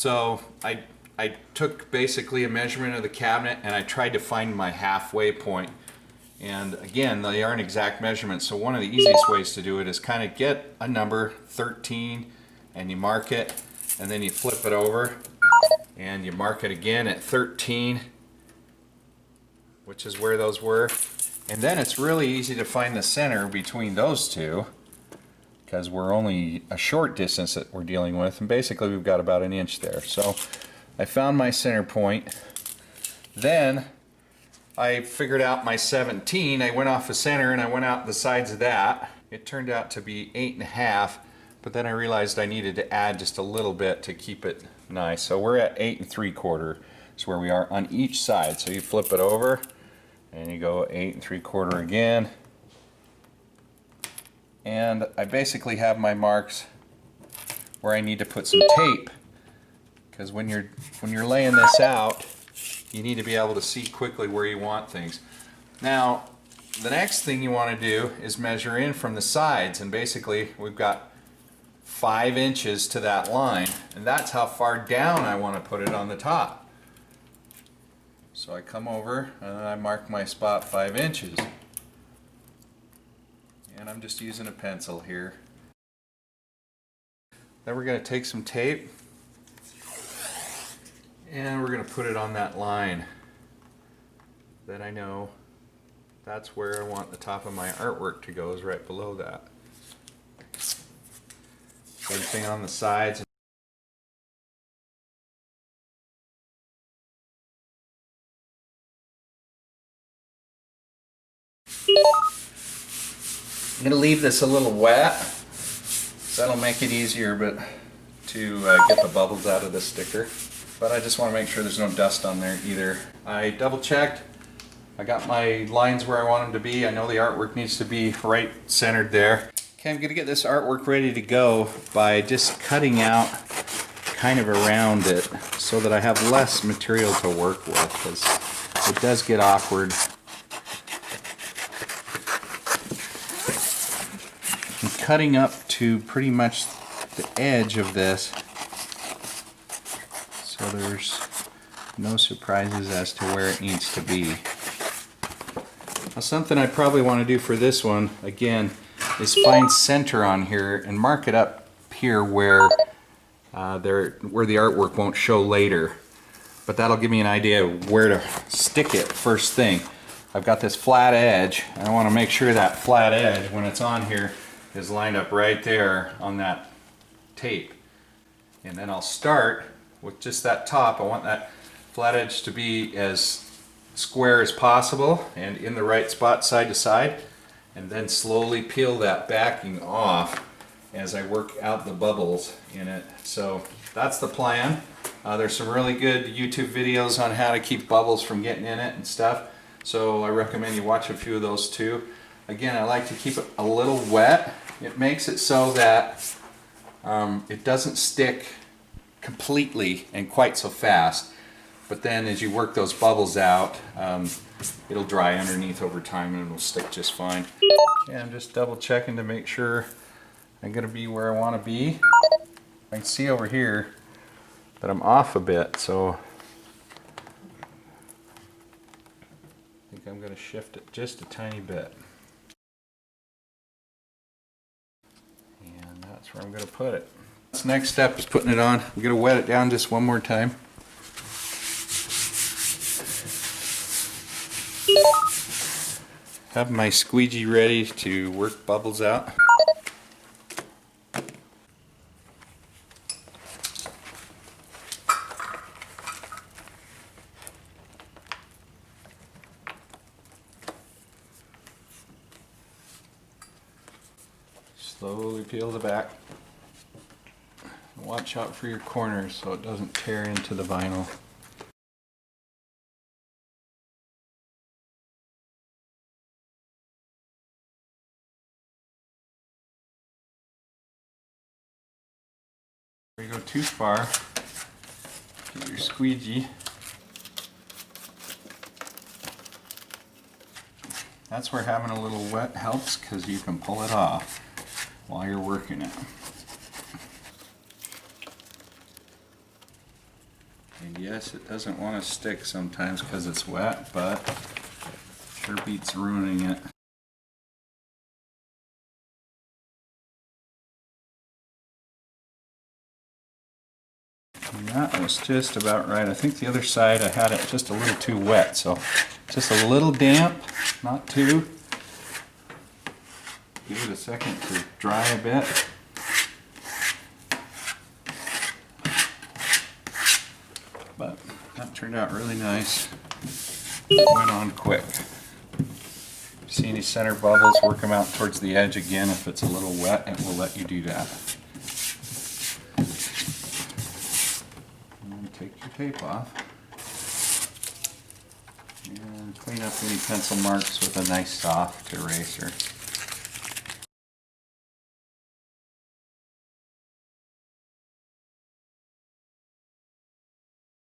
So I took basically a measurement of the cabinet and I tried to find my halfway point. And again, they aren't exact measurements, so one of the easiest ways to do it is kind of get a number, 13, and you mark it, and then you flip it over, and you mark it again at 13, which is where those were. And then it's really easy to find the center between those two, because we're only a short distance that we're dealing with, and basically we've got about an inch there. So I found my center point. Then I figured out my 17. I went off the center and I went out the sides of that. It turned out to be 8.5, but then I realized I needed to add just a little bit to keep it nice. So we're at 8 3/4 is where we are on each side. So you flip it over and you go 8 3/4 again. And I basically have my marks where I need to put some tape, because when you're laying this out, you need to be able to see quickly where you want things. Now, the next thing you want to do is measure in from the sides, and basically we've got 5 inches to that line, and that's how far down I want to put it on the top. So I come over and I mark my spot 5 inches. And I'm just using a pencil here. Then we're going to take some tape and we're going to put it on that line. Then I know that's where I want the top of my artwork to go, is right below that. Same thing on the sides. I'm going to leave this a little wet. That'll make it easier to get the bubbles out of the sticker. But I just want to make sure there's no dust on there either. I double checked. I got my lines where I want them to be. I know the artwork needs to be right centered there. Okay, I'm going to get this artwork ready to go by just cutting out kind of around it so that I have less material to work with, because it does get awkward. I'm cutting up to pretty much the edge of this, so there's no surprises as to where it needs to be. Now, something I probably want to do for this one, again, is find center on here and mark it up here where where the artwork won't show later. But that'll give me an idea of where to stick it first thing. I've got this flat edge, and I want to make sure that flat edge, when it's on here, is lined up right there on that tape. And then I'll start with just that top. I want that flat edge to be as square as possible and in the right spot side to side, and then slowly peel that backing off as I work out the bubbles in it. So that's the plan. There's some really good YouTube videos on how to keep bubbles from getting in it and stuff, so I recommend you watch a few of those too. Again, I like to keep it a little wet. It makes it so that it doesn't stick completely and quite so fast. But then as you work those bubbles out, it'll dry underneath over time and it'll stick just fine. Okay, I'm just double checking to make sure I'm going to be where I want to be. I can see over here that I'm off a bit, so I think I'm going to shift it just a tiny bit. And that's where I'm going to put it. This next step is putting it on. I'm going to wet it down just one more time. Have my squeegee ready to work bubbles out. Slowly peel the back. Watch out for your corners so it doesn't tear into the vinyl. If you go too far, get your squeegee. That's where having a little wet helps, because you can pull it off while you're working it. And yes, it doesn't want to stick sometimes because it's wet, but sure beats ruining it. And that was just about right. I think the other side I had it just a little too wet, so just a little damp, not too. Give it a second to dry a bit. But that turned out really nice. Went on quick. See any center bubbles, work them out towards the edge again. If it's a little wet, it will let you do that. And take your tape off. And clean up any pencil marks with a nice soft eraser.